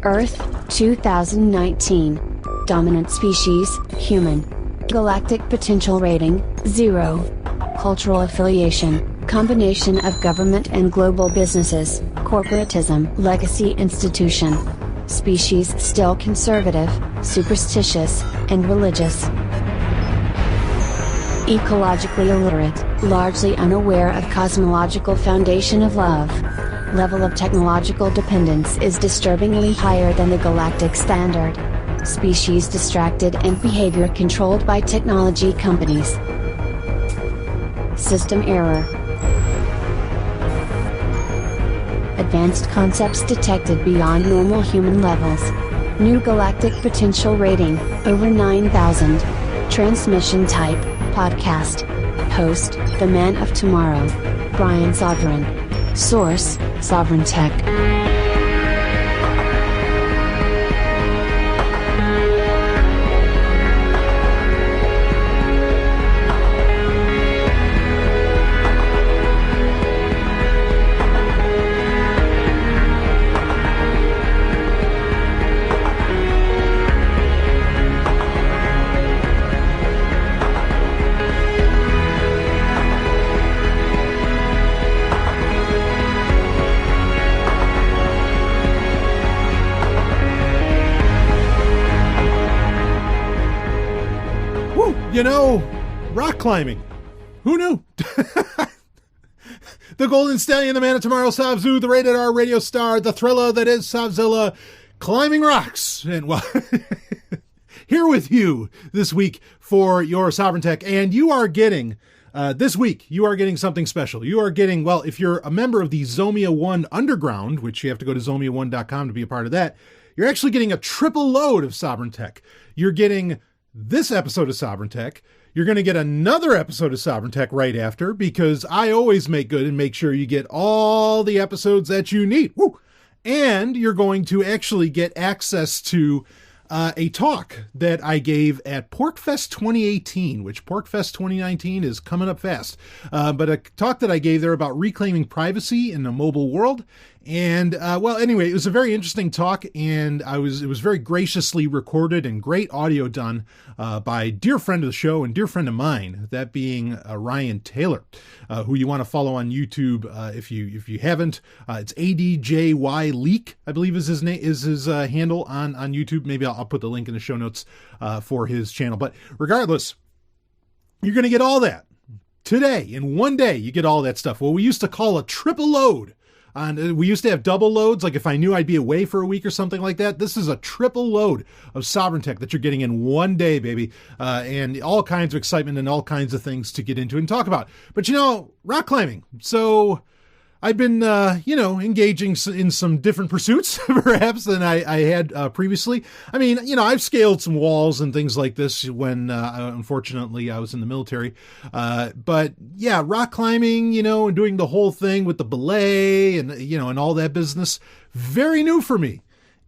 Earth, 2019. Dominant species, human. Galactic potential rating, 0. Cultural affiliation, combination of government and global businesses, corporatism, legacy institution. Species still conservative, superstitious, and religious. Ecologically illiterate, largely unaware of cosmological foundation of love. Level of technological dependence is disturbingly higher than the galactic standard. Species distracted and behavior controlled by technology companies. System error. Advanced concepts detected beyond normal human levels. New galactic potential rating, over 9,000. Transmission type, podcast. Host, the man of tomorrow. Brian Sovryn. Source, Sovryn Tech. Rock climbing. Who knew? The Golden Stallion, the man of tomorrow, Savzu, the rated R radio star, the thriller that is Savzilla, climbing rocks. And well, here with you this week for your Sovryn Tech. And you are getting, this week, you are getting something special. You are getting, well, if you're a member of the Zomia 1 Underground, which you have to go to Zomia1.com to be a part of that, you're actually getting a triple load of Sovryn Tech. You're getting this episode of Sovryn Tech. You're going to get another episode of Sovryn Tech right after, because I always make good and make sure you get all the episodes that you need. Woo! And you're going to actually get access to a talk that I gave at PorkFest 2018, which PorkFest 2019 is coming up fast. But a talk that I gave there about reclaiming privacy in the mobile world. And, well, anyway, it was a very interesting talk, and it was very graciously recorded and great audio done by a dear friend of the show and dear friend of mine, that being Ryan Taylor, who you want to follow on YouTube if you haven't. It's ADJY Leak, I believe is his name, is his handle on YouTube. Maybe I'll put the link in the show notes for his channel. But regardless, you're going to get all that today. In one day, you get all that stuff. Well, we used to call a triple load. We used to have double loads, like if I knew I'd be away for a week or something like that. This is a triple load of Sovryn Tech that you're getting in one day, baby. And all kinds of excitement and all kinds of things to get into and talk about. But, rock climbing. So I've been, engaging in some different pursuits, perhaps, than I had previously. I mean, I've scaled some walls and things like this when, unfortunately, I was in the military. But, yeah, rock climbing, and doing the whole thing with the belay and, and all that business, very new for me.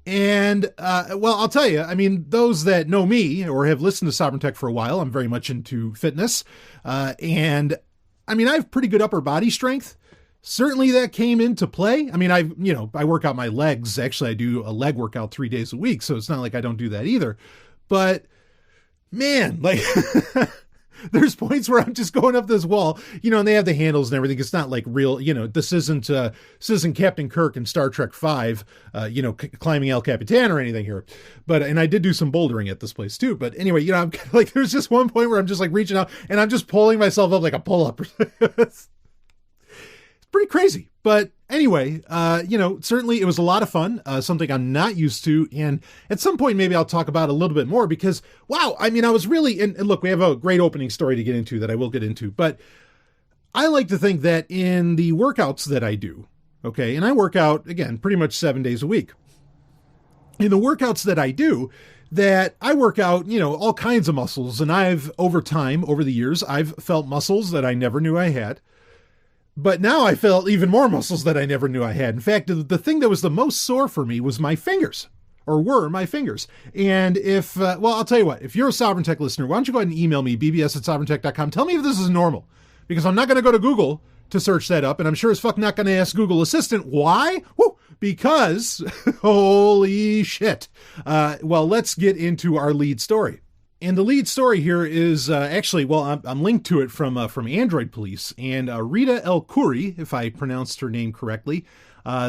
And, well, I'll tell you, I mean, those that know me or have listened to Sovryn Tech for a while, I'm very much into fitness. And, I mean, I have pretty good upper body strength. Certainly that came into play. I mean, I work out my legs. Actually, I do a leg workout 3 days a week. So it's not like I don't do that either. But man, like there's points where I'm just going up this wall, and they have the handles and everything. It's not like real, this isn't Captain Kirk in Star Trek 5, climbing El Capitan or anything here. But, and I did do some bouldering at this place too. But anyway, I'm like, there's just one point where I'm just like reaching out and I'm just pulling myself up like a pull-up. Pretty crazy. But anyway, certainly it was a lot of fun, something I'm not used to. And at some point, maybe I'll talk about a little bit more because, wow, I mean, I was really, and look, we have a great opening story to get into that I will get into, but I like to think that in the workouts that I do, okay, and I work out, again, pretty much 7 days a week. In the workouts that I do, that I work out, all kinds of muscles. And over the years, I've felt muscles that I never knew I had. But now I felt even more muscles that I never knew I had. In fact, the thing that was the most sore for me was my fingers, or were my fingers. And if, I'll tell you what, if you're a Sovryn Tech listener, why don't you go ahead and email me, bbs@sovryntech.com. Tell me if this is normal, because I'm not going to go to Google to search that up, and I'm sure as fuck not going to ask Google Assistant. Why? Woo! Because, holy shit. Well, let's get into our lead story. And the lead story here is I'm linked to it from Android Police, and Rita El Khoury, if I pronounced her name correctly.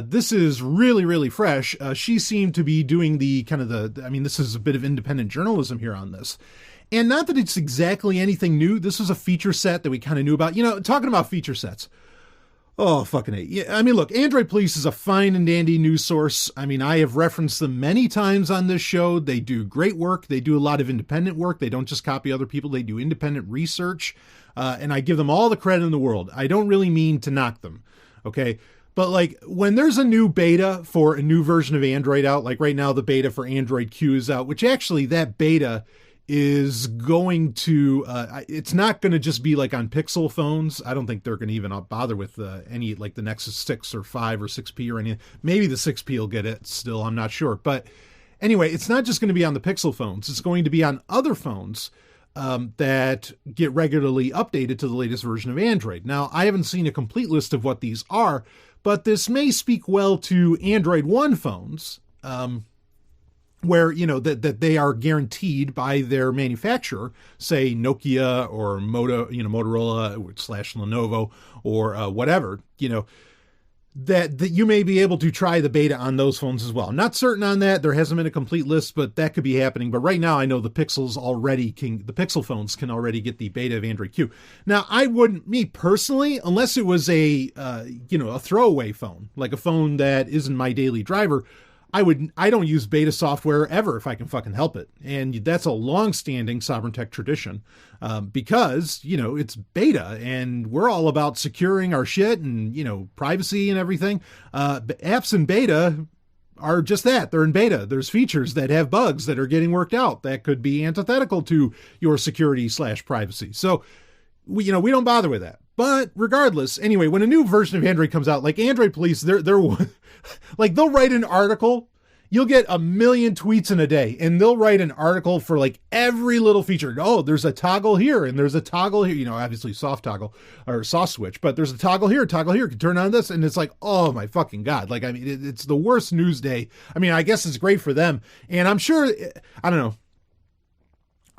This is really, really fresh. She seemed to be doing this is a bit of independent journalism here on this. And not that it's exactly anything new. This was a feature set that we kind of knew about. Talking about feature sets. Oh, fucking A. Yeah, look, Android Police is a fine and dandy news source. I have referenced them many times on this show. They do great work. They do a lot of independent work. They don't just copy other people. They do independent research. And I give them all the credit in the world. I don't really mean to knock them. Okay. But when there's a new beta for a new version of Android out, like right now, the beta for Android Q is out, which actually that beta is going to, it's not going to just be on Pixel phones. I don't think they're going to even bother with any the Nexus 6 or 5 or 6P or anything. Maybe the 6P will get it still. I'm not sure. But anyway, it's not just going to be on the Pixel phones. It's going to be on other phones that get regularly updated to the latest version of Android. Now, I haven't seen a complete list of what these are, but this may speak well to Android One phones, where, that they are guaranteed by their manufacturer, say Nokia or Motorola / Lenovo or whatever, that you may be able to try the beta on those phones as well. I'm not certain on that. There hasn't been a complete list, but that could be happening. But right now I know the Pixel phones can already get the beta of Android Q. Now, I wouldn't, me personally, unless it was a throwaway phone, like a phone that isn't my daily driver, I don't use beta software ever if I can fucking help it. And that's a long-standing Sovryn Tech tradition, because, it's beta and we're all about securing our shit and, privacy and everything. Apps in beta are just that. They're in beta. There's features that have bugs that are getting worked out that could be antithetical to your security / privacy. So, we don't bother with that. But regardless, anyway, when a new version of Android comes out, like Android Police, they'll write an article. You'll get 1 million tweets in a day, and they'll write an article for every little feature. Oh, there's a toggle here, and there's a toggle here. Obviously soft toggle or soft switch, but there's a toggle here, can turn on this, and it's oh my fucking God. It's the worst news day. I guess it's great for them, and I'm sure, I don't know.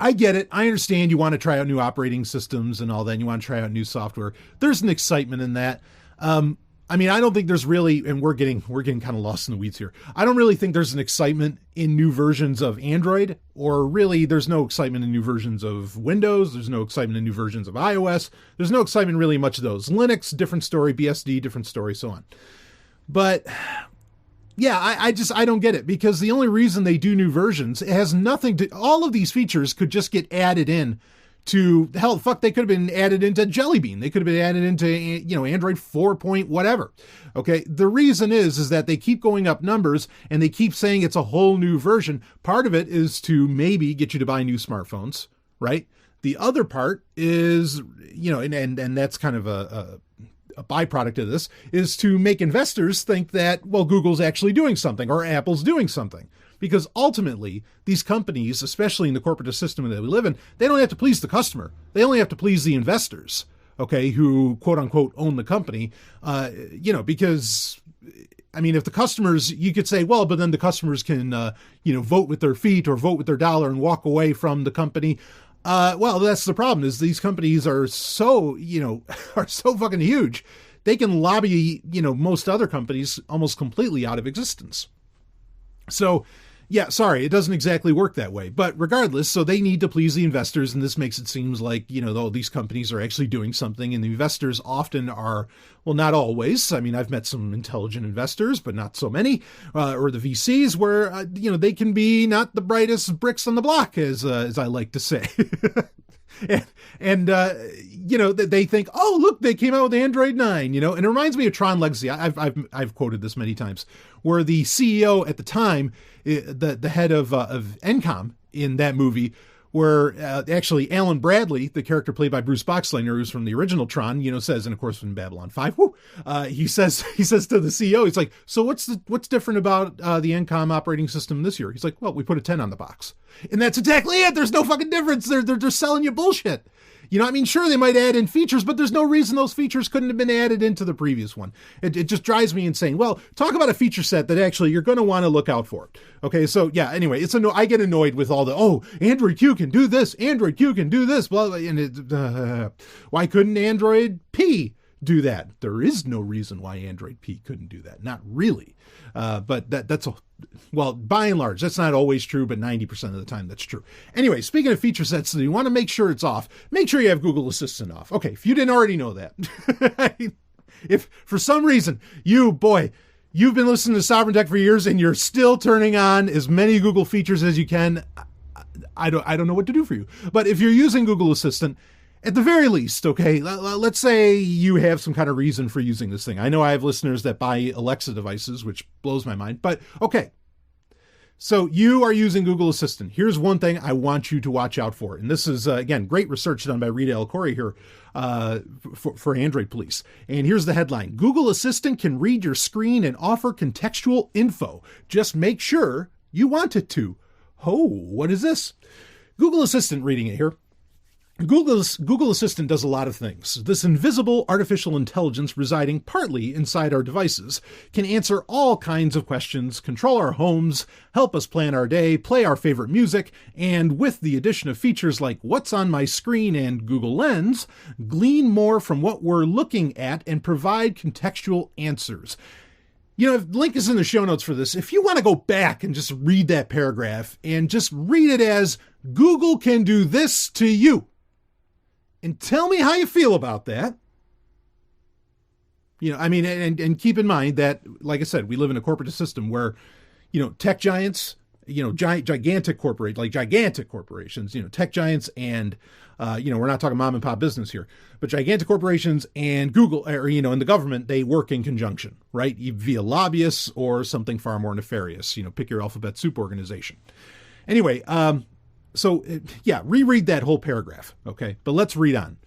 I get it. I understand you want to try out new operating systems and all that. And you want to try out new software. There's an excitement in that. I don't think there's really, and we're getting kind of lost in the weeds here. I don't really think there's an excitement in new versions of Android, or really there's no excitement in new versions of Windows. There's no excitement in new versions of iOS. There's no excitement in really much of those. Linux, different story. BSD, different story, so on. But yeah, I don't get it, because the only reason they do new versions, it has nothing to, all of these features could just get added in to, hell, fuck, they could have been added into Jelly Bean. They could have been added into, Android 4 point whatever. Okay. The reason is that they keep going up numbers and they keep saying it's a whole new version. Part of it is to maybe get you to buy new smartphones, right? The other part is, and that's kind of a byproduct of this, is to make investors think that, well, Google's actually doing something or Apple's doing something. Because ultimately, these companies, especially in the corporate system that we live in, they don't have to please the customer. They only have to please the investors, okay, who quote unquote own the company, because if the customers, you could say, well, but then the customers can, vote with their feet or vote with their dollar and walk away from the company. Well, that's the problem, is these companies are so fucking huge. They can lobby, most other companies almost completely out of existence. So, yeah, sorry, it doesn't exactly work that way. But regardless, so they need to please the investors, and this makes it seem like, though these companies are actually doing something, and the investors often are, well, not always. I've met some intelligent investors, but not so many, or the VCs where, they can be not the brightest bricks on the block, as I like to say. And they think, oh, look, they came out with Android 9, and it reminds me of Tron Legacy. I've quoted this many times, where the CEO at the time, the head of Encom in that movie, where actually Alan Bradley, the character played by Bruce Boxleitner, who's from the original Tron, says, and of course from Babylon 5, he says to the CEO, he's like, so what's different about the Encom operating system this year? He's like, well, we put a 10 on the box. And that's exactly it. There's no fucking difference. They're just selling you bullshit. You know, I mean, sure, they might add in features, but there's no reason those features couldn't have been added into the previous one. It just drives me insane. Well, talk about a feature set that actually you're going to want to look out for. Okay, so yeah, anyway, I get annoyed with all the, Android Q can do this, Android Q can do this, blah, blah, and why couldn't Android P do that? There is no reason why Android P couldn't do that. Not really. But well, by and large, that's not always true, but 90% of the time that's true. Anyway, speaking of feature sets, you want to make sure it's off. Make sure you have Google Assistant off. Okay, if you didn't already know that. If for some reason you've been listening to Sovryn Tech for years and you're still turning on as many Google features as you can, I don't know what to do for you. But if you're using Google Assistant, at the very least, okay, let's say you have some kind of reason for using this thing. I know I have listeners that buy Alexa devices, which blows my mind, but okay. So you are using Google Assistant. Here's one thing I want you to watch out for. And this is, again, great research done by Rita El-Khoury here for Android Police. And here's the headline. Google Assistant can read your screen and offer contextual info. Just make sure you want it to. Oh, what is this? Google Assistant, reading it here. Google Assistant does a lot of things. This invisible artificial intelligence residing partly inside our devices can answer all kinds of questions, control our homes, help us plan our day, play our favorite music, and with the addition of features like What's on My Screen and Google Lens, glean more from what we're looking at and provide contextual answers. You know, the link is in the show notes for this. If you want to go back and just read that paragraph and just read it as Google can do this to you, and tell me how you feel about that. You know, I mean, and keep in mind that, like I said, we live in a corporate system where, you know, tech giants, you know, gigantic corporations, you know, tech giants and, we're not talking mom and pop business here, but gigantic corporations and Google, or, you know, and the government, they work in conjunction, right? Via lobbyists or something far more nefarious, you know, pick your alphabet soup organization. Anyway, so, reread that whole paragraph, okay? But let's read on.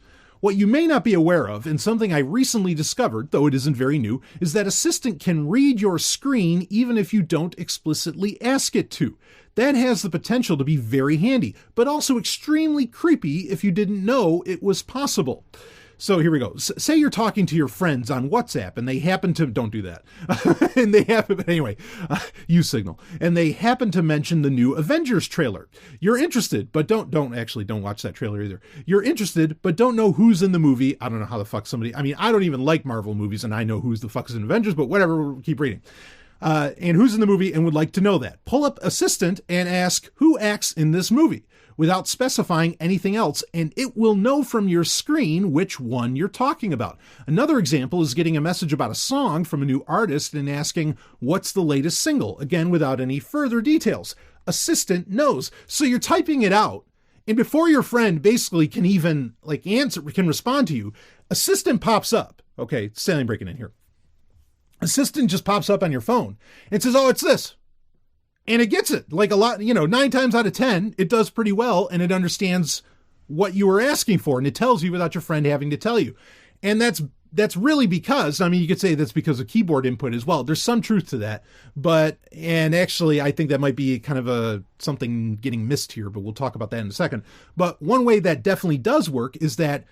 What you may not be aware of, and something I recently discovered, though it isn't very new, is that Assistant can read your screen even if you don't explicitly ask it to. That has the potential to be very handy, but also extremely creepy if you didn't know it was possible. So here we go. Say you're talking to your friends on WhatsApp and they happen to, don't do that. And they happen, but anyway, use Signal. And they happen to mention the new Avengers trailer. You're interested, but don't watch that trailer either. You're interested, but don't know who's in the movie. I don't know how the fuck I don't even like Marvel movies and I know who's the fuck is in Avengers, but whatever, we'll keep reading. And who's in the movie and would like to know that. Pull up Assistant and ask who acts in this movie, without specifying anything else, and it will know from your screen which one you're talking about. Another example is getting a message about a song from a new artist and asking, what's the latest single? Again, without any further details. Assistant knows. So you're typing it out, and before your friend basically can even can respond to you, Assistant pops up. Okay, Stanley breaking in here. Assistant just pops up on your phone and says, oh, it's this. And it gets it like a lot, 9 times out of 10, it does pretty well. And it understands what you were asking for. And it tells you without your friend having to tell you. And that's really because, you could say that's because of keyboard input as well. There's some truth to that. And actually, I think that might be kind of something getting missed here, but we'll talk about that in a second. But one way that definitely does work is that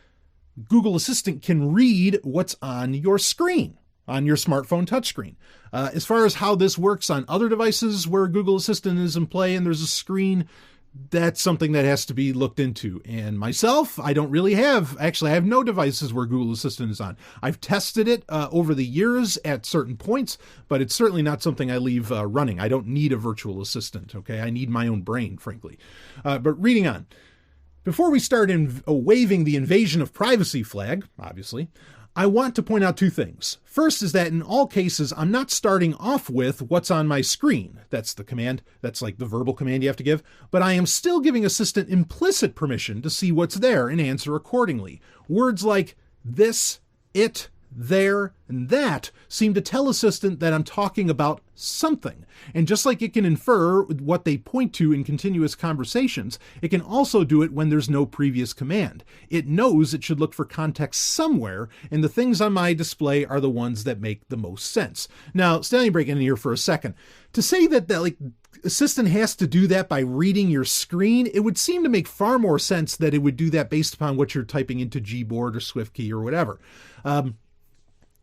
Google Assistant can read what's on your screen, on your smartphone touchscreen. As far as how this works on other devices where Google Assistant is in play and there's a screen, that's something that has to be looked into. And myself, I have no devices where Google Assistant is on. I've tested it over the years at certain points, but it's certainly not something I leave running. I don't need a virtual assistant, okay? I need my own brain, frankly. But reading on. Before we start waving the invasion of privacy flag, obviously, I want to point out 2 things. First is that in all cases, I'm not starting off with what's on my screen. That's the command. That's like the verbal command you have to give. But I am still giving Assistant implicit permission to see what's there and answer accordingly. Words like this, it, there, and that seem to tell Assistant that I'm talking about something. And just like it can infer what they point to in continuous conversations, it can also do it when there's no previous command. It knows it should look for context somewhere, and the things on my display are the ones that make the most sense. Now, standing break in here for a second. To say that like Assistant has to do that by reading your screen, it would seem to make far more sense that it would do that based upon what you're typing into Gboard or SwiftKey or whatever.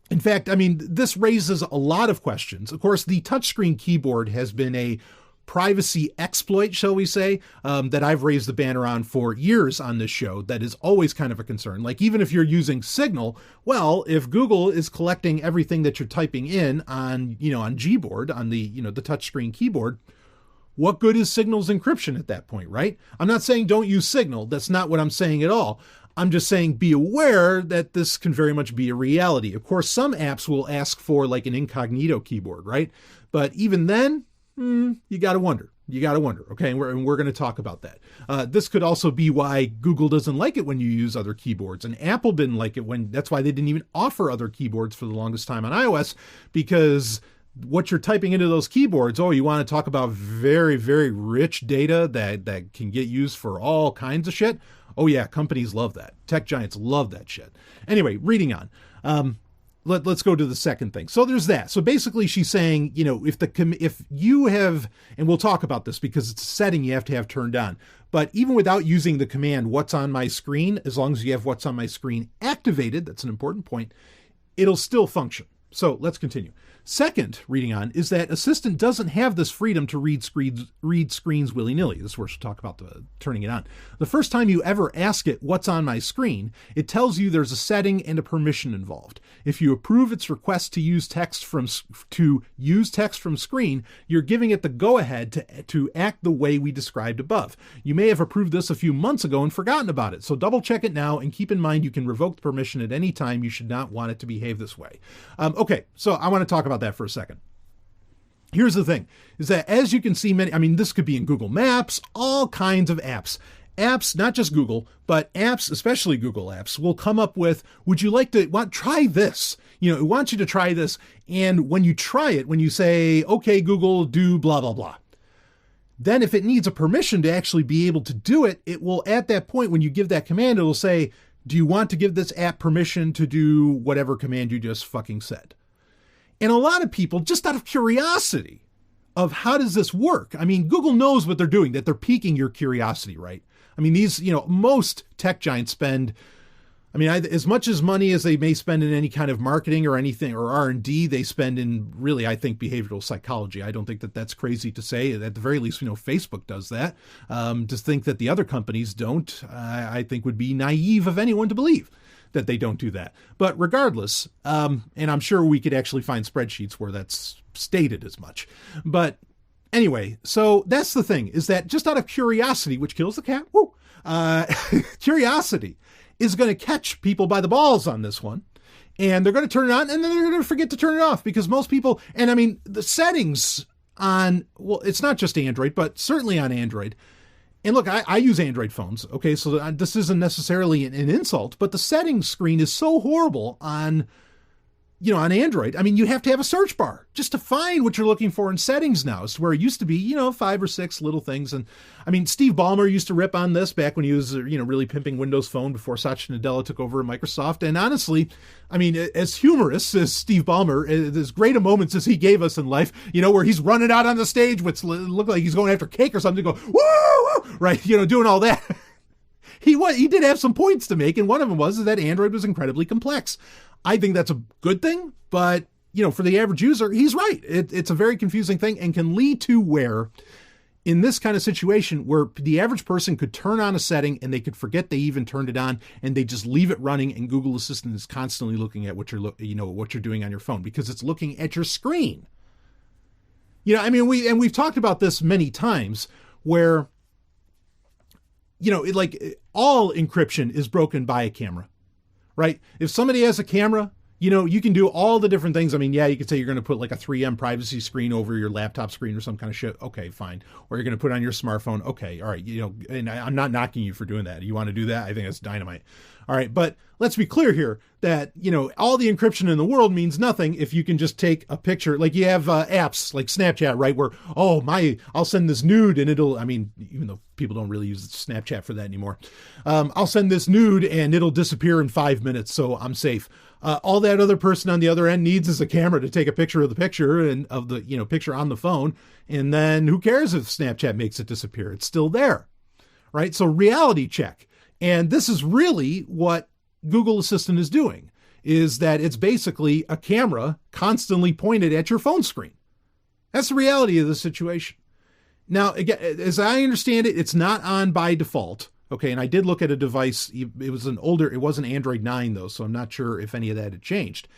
In fact, I mean, this raises a lot of questions. Of course, the touchscreen keyboard has been a privacy exploit, shall we say, that I've raised the banner on for years on this show. That is always kind of a concern. Like, even if you're using Signal, well, if Google is collecting everything that you're typing in on, on Gboard, on the, the touchscreen keyboard, what good is Signal's encryption at that point, right? I'm not saying don't use Signal. That's not what I'm saying at all. I'm just saying be aware that this can very much be a reality. Of course, some apps will ask for like an incognito keyboard, right? But even then, you got to wonder. Okay, and we're going to talk about that. This could also be why Google doesn't like it when you use other keyboards, and Apple didn't like it that's why they didn't even offer other keyboards for the longest time on iOS, because what you're typing into those keyboards, you want to talk about very, very rich data that can get used for all kinds of shit. Oh yeah, companies love that. Tech giants love that shit. Anyway, reading on. Let's go to the second thing. So there's that. So basically she's saying, if you have, and we'll talk about this because it's a setting you have to have turned on, but even without using the command, what's on my screen, as long as you have what's on my screen activated, that's an important point, it'll still function. So let's continue. Second, reading on, is that Assistant doesn't have this freedom to read screens willy-nilly. This is where she'll talk about turning it on. The first time you ever ask it what's on my screen, it tells you there's a setting and a permission involved. If you approve its request to use text from screen, you're giving it the go-ahead to act the way we described above. You may have approved this a few months ago and forgotten about it, so double-check it now and keep in mind you can revoke the permission at any time. You should not want it to behave this way. Okay, so I want to talk about that for a second. Here's the thing, is that as you can see, this could be in Google Maps, all kinds of apps. Apps, not just Google, but apps, especially Google apps, will come up with, would you like to try this? It wants you to try this. And when you try it, when you say, okay, Google, do blah, blah, blah. Then if it needs a permission to actually be able to do it, it will, at that point, when you give that command, it will say, do you want to give this app permission to do whatever command you just fucking said? And a lot of people, just out of curiosity of how does this work? Google knows what they're doing, that they're piquing your curiosity, right? These, most tech giants spend, as much as money as they may spend in any kind of marketing or anything, or R&D, they spend in really, I think, behavioral psychology. I don't think that that's crazy to say. At the very least, Facebook does that. To think that the other companies don't, I think would be naive of anyone to believe that they don't do that. But regardless, and I'm sure we could actually find spreadsheets where that's stated as much. But anyway, so that's the thing, is that just out of curiosity, which kills the cat, curiosity is going to catch people by the balls on this one. And they're going to turn it on, and then they're going to forget to turn it off, because most people, and the settings on, it's not just Android, but certainly on Android. And look, I use Android phones, okay, so this isn't necessarily an insult, but the settings screen is so horrible on Android. You have to have a search bar just to find what you're looking for in settings now. It's where it used to be, 5 or 6 little things. And Steve Ballmer used to rip on this back when he was, really pimping Windows Phone before Satya Nadella took over at Microsoft. And honestly, as humorous as Steve Ballmer, as great a moments as he gave us in life, where he's running out on the stage, which looked like he's going after cake or something, go, woo, woo, right, doing all that. He did have some points to make, and one of them was that Android was incredibly complex. I think that's a good thing, but, for the average user, he's right. It's a very confusing thing and can lead to where, in this kind of situation, where the average person could turn on a setting and they could forget they even turned it on, and they just leave it running, and Google Assistant is constantly looking at what you're doing on your phone, because it's looking at your screen. We've talked about this many times where, all encryption is broken by a camera. Right? If somebody has a camera, you can do all the different things. You could say you're going to put like a 3M privacy screen over your laptop screen or some kind of shit. Okay, fine. Or you're going to put it on your smartphone. Okay, all right. And I'm not knocking you for doing that. You want to do that? I think that's dynamite. All right. But let's be clear here. that, all the encryption in the world means nothing if you can just take a picture. Like you have apps like Snapchat, right? Where, I'll send this nude and even though people don't really use Snapchat for that anymore, I'll send this nude and it'll disappear in 5 minutes, so I'm safe. All that other person on the other end needs is a camera to take a picture of the picture and of the, picture on the phone. And then who cares if Snapchat makes it disappear? It's still there, right? So reality check. And this is really what Google Assistant is doing, is that it's basically a camera constantly pointed at your phone screen. That's the reality of the situation. Now, again, as I understand it, it's not on by default. Okay, and I did look at a device. It was it wasn't Android 9 though, so I'm not sure if any of that had changed.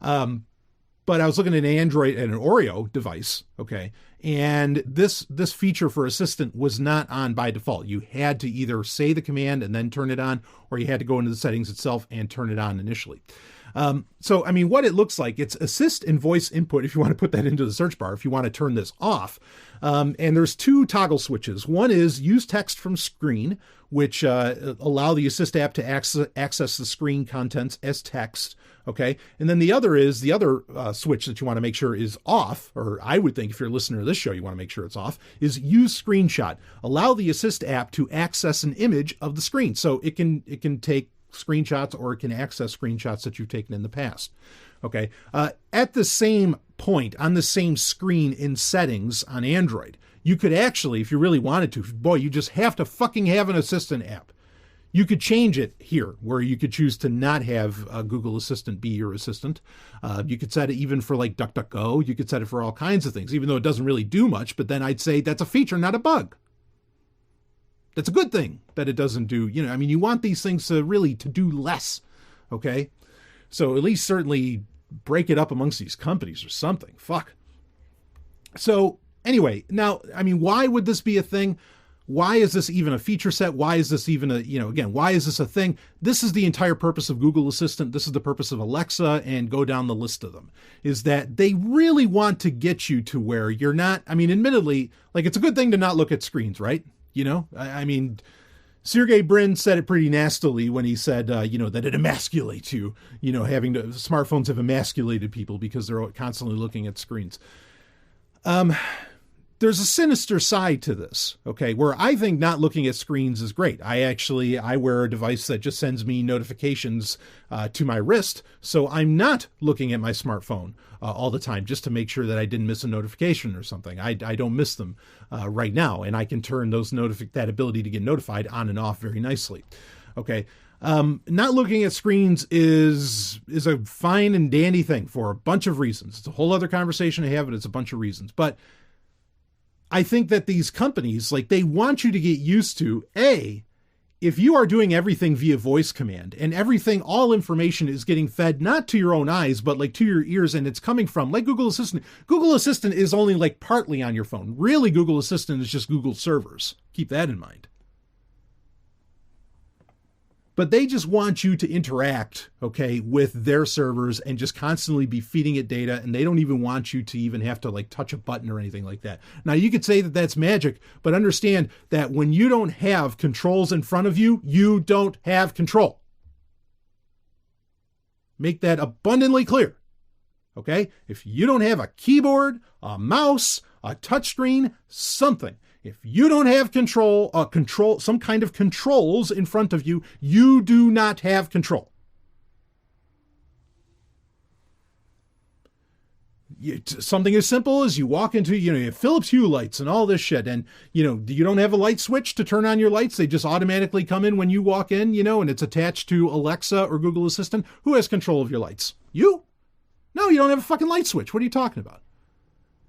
But I was looking at an Oreo device, okay, and this feature for Assistant was not on by default. You had to either say the command and then turn it on, or you had to go into the settings itself and turn it on initially. So, what it looks like, it's assist and voice input, if you want to put that into the search bar, if you want to turn this off. And there's two toggle switches. One is use text from screen, which allow the Assist app to access the screen contents as text. Okay. And then the other switch that you want to make sure is off, or I would think if you're a listener to this show, you want to make sure it's off, is use screenshot. Allow the Assist app to access an image of the screen. So it can take screenshots, or it can access screenshots that you've taken in the past. Okay. At the same point on the same screen in settings on Android, you could actually, if you really wanted to, you just have to fucking have an Assistant app. You could change it here, where you could choose to not have Google Assistant be your assistant. You could set it even for like DuckDuckGo. You could set it for all kinds of things, even though it doesn't really do much. But then I'd say that's a feature, not a bug. That's a good thing that it doesn't do. You want these things to do less. Okay. So at least certainly break it up amongst these companies or something. Fuck. So anyway, now, why would this be a thing? Why is this even a feature set? Why is this even why is this a thing? This is the entire purpose of Google Assistant. This is the purpose of Alexa, and go down the list of them, is that they really want to get you to where you're not, admittedly, like, it's a good thing to not look at screens, right? Sergey Brin said it pretty nastily when he said, that it emasculates you, smartphones have emasculated people because they're constantly looking at screens. There's a sinister side to this, okay, where I think not looking at screens is great. I wear a device that just sends me notifications to my wrist, so I'm not looking at my smartphone all the time just to make sure that I didn't miss a notification or something. I don't miss them right now, and I can turn that ability to get notified on and off very nicely, okay? Not looking at screens is a fine and dandy thing for a bunch of reasons. It's a whole other conversation to have, but it's a bunch of reasons. But I think that these companies, they want you to get used to, if you are doing everything via voice command and all information is getting fed, not to your own eyes, but to your ears, and it's coming from, like Google Assistant. Google Assistant is only partly on your phone. Really, Google Assistant is just Google servers. Keep that in mind. But they just want you to interact, okay, with their servers and just constantly be feeding it data. And they don't even want you to even have to touch a button or anything like that. Now, you could say that that's magic, but understand that when you don't have controls in front of you, you don't have control. Make that abundantly clear, okay? If you don't have a keyboard, a mouse, a touchscreen, something, if you don't have some kind of controls in front of you, you do not have control. Something as simple as you walk into, you have Philips Hue lights and all this shit, and, you don't have a light switch to turn on your lights. They just automatically come in when you walk in, and it's attached to Alexa or Google Assistant. Who has control of your lights? You? No, you don't have a fucking light switch. What are you talking about?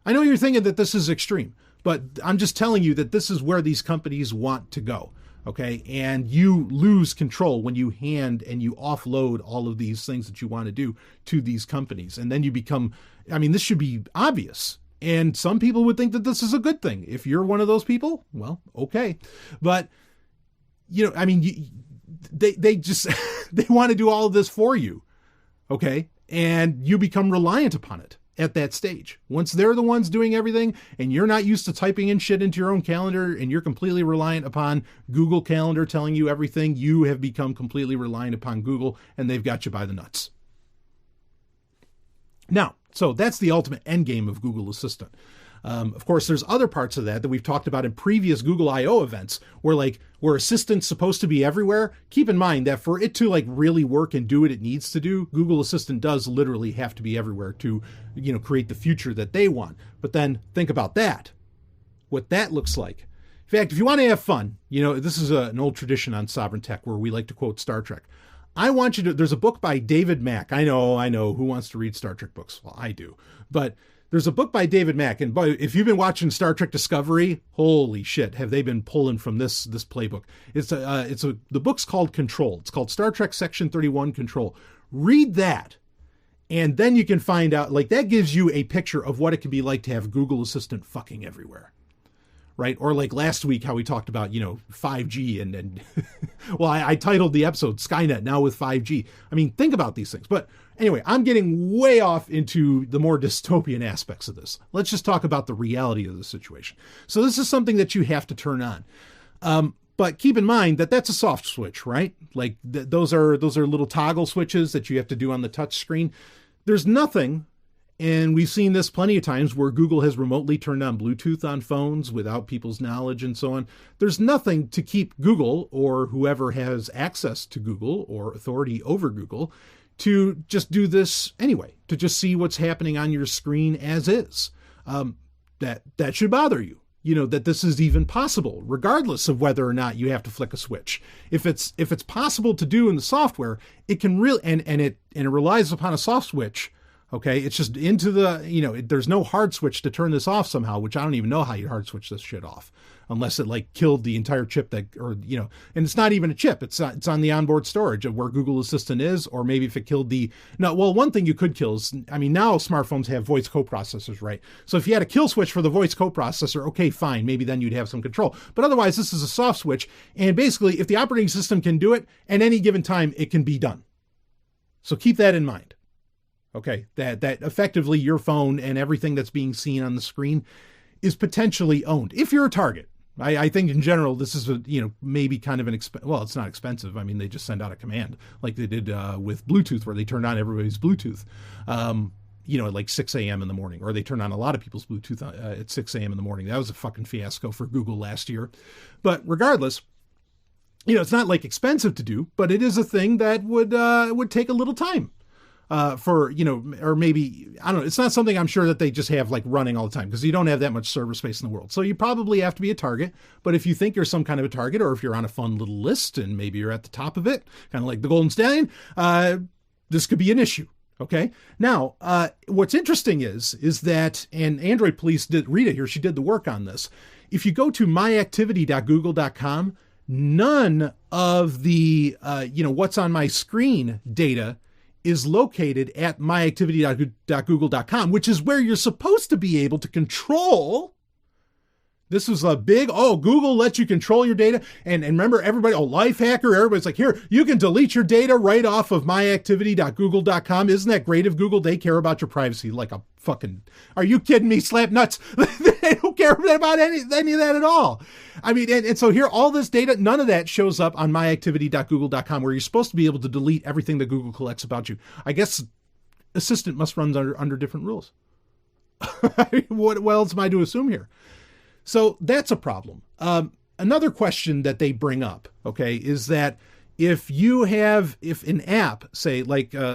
I know you're thinking that this is extreme, but I'm just telling you that this is where these companies want to go, okay? And you lose control when you hand and you offload all of these things that you want to do to these companies. And then you become, this should be obvious. And some people would think that this is a good thing. If you're one of those people, well, okay. But, they just, they want to do all of this for you, okay? And you become reliant upon it. at that stage. Once they're the ones doing everything and you're not used to typing in shit into your own calendar and you're completely reliant upon Google Calendar telling you everything, you have become completely reliant upon Google and they've got you by the nuts. Now, so that's the ultimate end game of Google Assistant. Of course, there's other parts of that we've talked about in previous Google I/O events where Assistant's supposed to be everywhere. Keep in mind that for it to really work and do what it needs to do, Google Assistant does literally have to be everywhere to, create the future that they want. But then think about that, what that looks like. In fact, if you want to have fun, this is an old tradition on Sovereign Tech where we like to quote Star Trek. I want you to, there's a book by David Mack. I know, who wants to read Star Trek books? Well, I do, but there's a book by David Mack, and boy, if you've been watching Star Trek Discovery, holy shit, have they been pulling from this playbook? The book's called Control. It's called Star Trek Section 31 Control. Read that, and then you can find out, that gives you a picture of what it can be like to have Google Assistant fucking everywhere, right? Or last week, how we talked about, 5G and well, I titled the episode Skynet Now with 5G. I mean, think about these things. But anyway, I'm getting way off into the more dystopian aspects of this. Let's just talk about the reality of the situation. So this is something that you have to turn on. But keep in mind that that's a soft switch, right? Those are little toggle switches that you have to do on the touch screen. There's nothing, and we've seen this plenty of times where Google has remotely turned on Bluetooth on phones without people's knowledge and so on. There's nothing to keep Google or whoever has access to Google or authority over Google to just do this anyway, to just see what's happening on your screen as is. That should bother you, that this is even possible, regardless of whether or not you have to flick a switch. If it's possible to do in the software, it can really, and it relies upon a soft switch. Okay, it's just into the, there's no hard switch to turn this off somehow, which I don't even know how you hard switch this shit off, unless it killed the entire chip and it's not even a chip. It's on the onboard storage of where Google Assistant is, or maybe if it killed one thing you could kill is, now smartphones have voice coprocessors, right? So if you had a kill switch for the voice coprocessor, okay, fine, maybe then you'd have some control. But otherwise, this is a soft switch. And basically, if the operating system can do it at any given time, it can be done. So keep that in mind. Okay, that effectively your phone and everything that's being seen on the screen is potentially owned. If you're a target, I think in general, this is maybe kind of it's not expensive. I mean, they just send out a command like they did with Bluetooth, where they turned on everybody's Bluetooth, at 6 a.m. in the morning, or they turned on a lot of people's Bluetooth at 6 a.m. in the morning. That was a fucking fiasco for Google last year. But regardless, it's not expensive to do, but it is a thing that would take a little time. Or maybe, I don't know, it's not something I'm sure that they just have running all the time, because you don't have that much server space in the world. So you probably have to be a target. But if you think you're some kind of a target, or if you're on a fun little list and maybe you're at the top of it, kind of like the Golden Stallion, this could be an issue. Okay. Now, what's interesting is that, and Android Police did, Rita here, she did the work on this. If you go to myactivity.google.com, none of the, what's on my screen data is located at myactivity.google.com, which is where you're supposed to be able to control. This was a big, Google lets you control your data. And remember, everybody, Lifehacker, everybody's like, here, you can delete your data right off of myactivity.google.com. Isn't that great of Google? They care about your privacy like a fucking, are you kidding me? Slap nuts. They don't care about any of that at all. I mean, and so here, all this data, none of that shows up on myactivity.google.com, where you're supposed to be able to delete everything that Google collects about you. I guess Assistant must run under different rules. What else am I to assume here? So that's a problem. Another question that they bring up, okay, is that if an app, say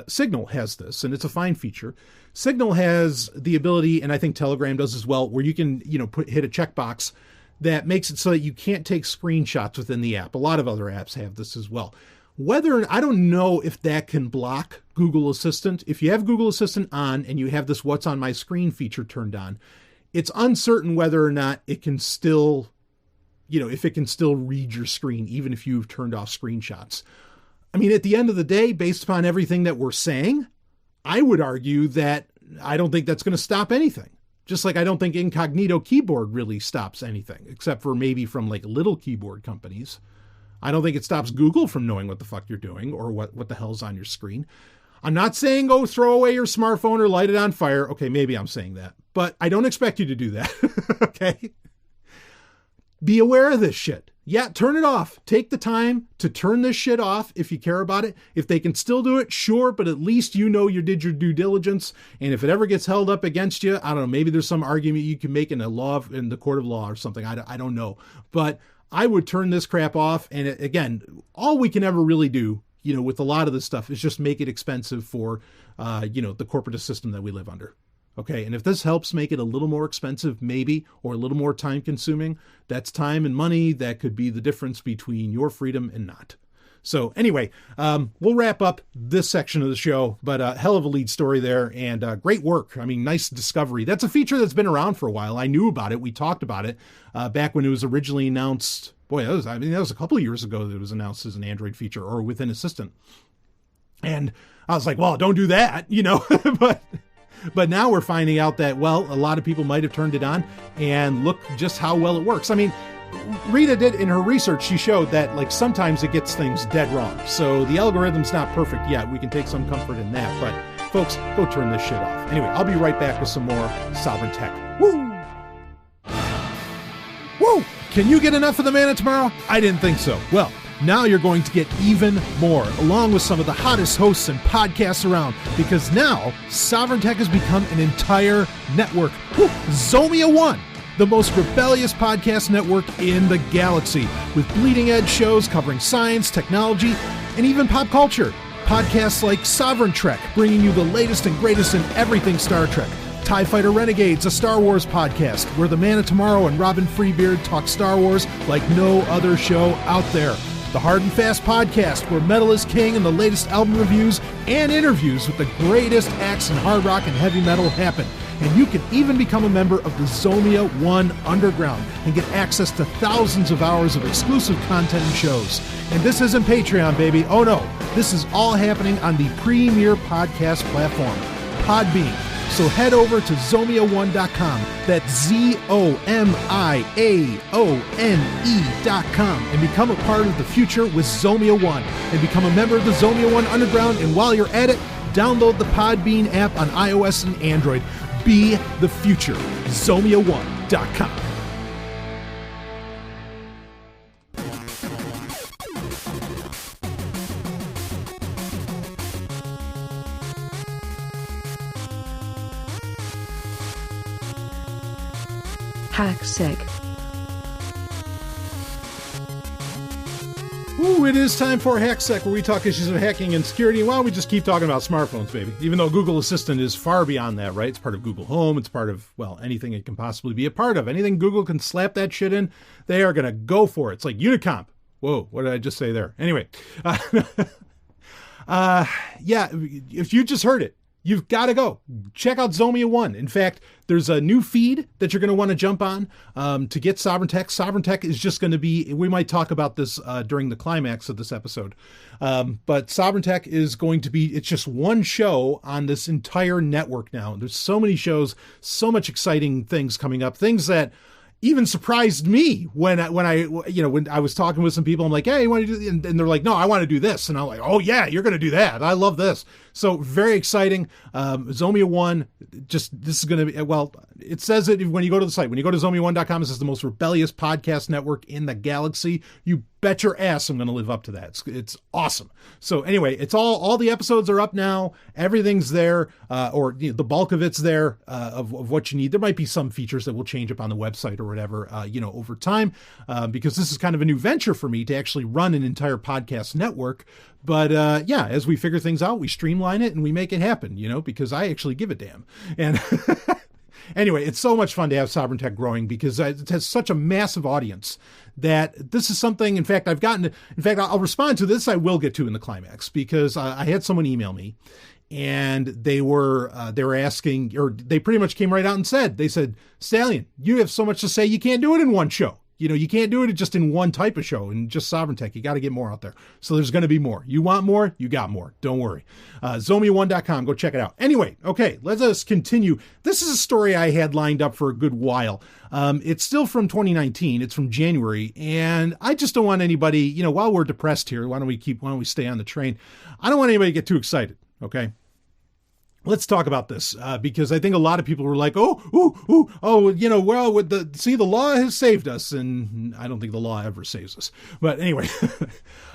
Signal has this, and it's a fine feature, Signal has the ability, and I think Telegram does as well, where you can, hit a checkbox that makes it so that you can't take screenshots within the app. A lot of other apps have this as well. I don't know if that can block Google Assistant. If you have Google Assistant on and you have this what's on my screen feature turned on, it's uncertain whether or not it can still, if it can still read your screen, even if you've turned off screenshots. I mean, at the end of the day, based upon everything that we're saying, I would argue that I don't think that's going to stop anything. Just like I don't think incognito keyboard really stops anything, except for maybe from little keyboard companies. I don't think it stops Google from knowing what the fuck you're doing or what the hell's on your screen. I'm not saying go throw away your smartphone or light it on fire. Okay, maybe I'm saying that, but I don't expect you to do that. Okay? Be aware of this shit. Yeah, turn it off. Take the time to turn this shit off if you care about it. If they can still do it, sure, but at least you know you did your due diligence. And if it ever gets held up against you, I don't know, maybe there's some argument you can make in the court of law or something. I don't know. But I would turn this crap off. And again, all we can ever really do, with a lot of this stuff is just make it expensive for, the corporate system that we live under. Okay, and if this helps make it a little more expensive, maybe, or a little more time consuming, that's time and money that could be the difference between your freedom and not. So anyway, we'll wrap up this section of the show, but a hell of a lead story there and great work. I mean, nice discovery. That's a feature that's been around for a while. I knew about it. We talked about it back when it was originally announced. Boy, that was a couple of years ago that it was announced as an Android feature or within Assistant. And I was like, well, don't do that, But now we're finding out that, well, a lot of people might have turned it on and look just how well it works. I mean, Rita did in her research, she showed that sometimes it gets things dead wrong. So the algorithm's not perfect yet. We can take some comfort in that. But folks, go turn this shit off. Anyway, I'll be right back with some more Sovryn Tech. Woo! Woo! Can you get enough of the man of tomorrow? I didn't think so. Well, now you're going to get even more, along with some of the hottest hosts and podcasts around, because now Sovryn Tech has become an entire network. Woo! Zomia One, the most rebellious podcast network in the galaxy, with bleeding edge shows covering science, technology, and even pop culture. Podcasts like Sovryn Trek, bringing you the latest and greatest in everything Star Trek. TIE Fighter Renegades, a Star Wars podcast, where the Man of Tomorrow and Robin Freebeard talk Star Wars like no other show out there. The Hard and Fast podcast, where metal is king and the latest album reviews and interviews with the greatest acts in hard rock and heavy metal happen. And you can even become a member of the Zomia One Underground and get access to thousands of hours of exclusive content and shows. And this isn't Patreon, baby. Oh no, this is all happening on the premier podcast platform, Podbean. So head over to Zomia1.com, that's ZOMIAONE.com, and become a part of the future with Zomia One, and become a member of the Zomia One Underground. And while you're at it, download the Podbean app on iOS and Android. Be the future. Zomia1.com. HackSec. Ooh, it is time for HackSec, where we talk issues of hacking and security. Well, we just keep talking about smartphones, baby. Even though Google Assistant is far beyond that, right? It's part of Google Home. It's part of, well, anything it can possibly be a part of. Anything Google can slap that shit in, they are going to go for it. It's like Unicomp. Whoa, what did I just say there? Anyway. Yeah, if you just heard it, you've got to go. Check out Zomia One. In fact, there's a new feed that you're going to want to jump on to get Sovryn Tech. Sovryn Tech is just going to be, we might talk about this during the climax of this episode, but Sovryn Tech is going to be, it's just one show on this entire network now. There's so many shows, so much exciting things coming up, things that even surprised me when I was talking with some people. I'm like, hey, you want to do, and they're like, no, I want to do this. And I'm like, oh yeah, you're going to do that. I love this. So very exciting. Zomia One, this is going to be, well, it says it when you go to the site, when you go to Zomia1.com, it says the most rebellious podcast network in the galaxy. You bet your ass I'm going to live up to that. It's awesome. So anyway, it's all the episodes are up now. Everything's there, or the bulk of it's there, of what you need. There might be some features that will change up on the website or whatever, over time, because this is kind of a new venture for me to actually run an entire podcast network. But yeah, as we figure things out, we streamline it and we make it happen, because I actually give a damn. And anyway, it's so much fun to have Sovryn Tech growing because it has such a massive audience that this is something, in fact, I'll respond to this. I will get to in the climax, because I had someone email me and they were asking, or they pretty much came right out and said, Stallion, you have so much to say, you can't do it in one show. You can't do it just in one type of show and just Sovryn Tech. You got to get more out there. So there's going to be more. You want more? You got more. Don't worry. Zomia1.com. Go check it out. Anyway, okay, let us continue. This is a story I had lined up for a good while. It's still from 2019. It's from January. And I just don't want anybody, while we're depressed here, why don't we stay on the train? I don't want anybody to get too excited. Okay. Let's talk about this because I think a lot of people were like, the law has saved us. And I don't think the law ever saves us. But anyway,